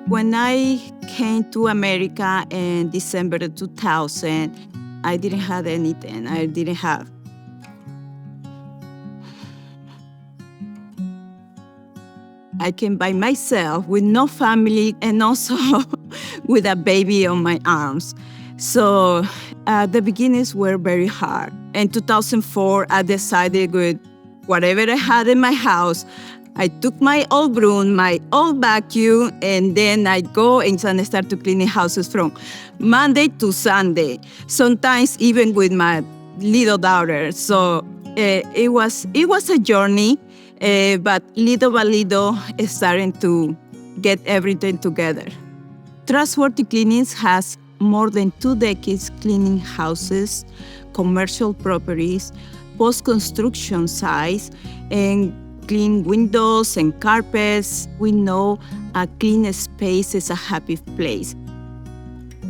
When I came to America in December of 2000, I didn't have anything. I came by myself with no family and also with a baby on my arms. So the beginnings were very hard. In 2004, I decided with whatever I had in my house, I took my old broom, my old vacuum, and then I go and start to cleaning houses from Monday to Sunday, sometimes even with my little daughter. So it was a journey, but little by little, it's starting to get everything together. Trustworthy Cleanings has more than 2 decades cleaning houses, commercial properties, post-construction sites, and clean windows and carpets. We know a clean space is a happy place.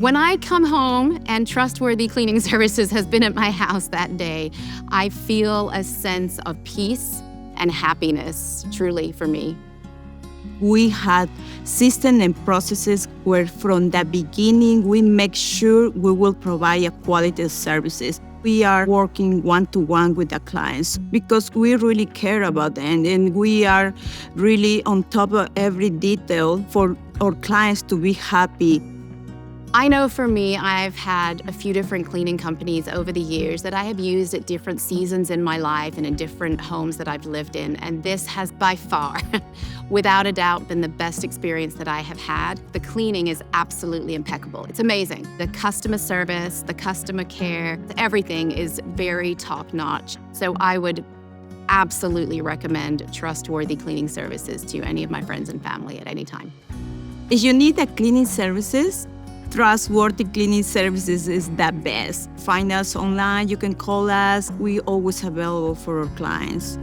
When I come home and Trustworthy Cleaning Services has been at my house that day, I feel a sense of peace and happiness, truly, for me. We had systems and processes where from the beginning we make sure we will provide a quality of services. We are working one-to-one with the clients because we really care about them, and we are really on top of every detail for our clients to be happy. I know for me, I've had a few different cleaning companies over the years that I have used at different seasons in my life and in different homes that I've lived in. And this has by far, without a doubt, been the best experience that I have had. The cleaning is absolutely impeccable. It's amazing. The customer service, the customer care, everything is very top-notch. So I would absolutely recommend Trustworthy Cleaning Services to any of my friends and family at any time. If you need a cleaning services, Trustworthy Cleaning Services is the best. Find us online, you can call us. We're always available for our clients.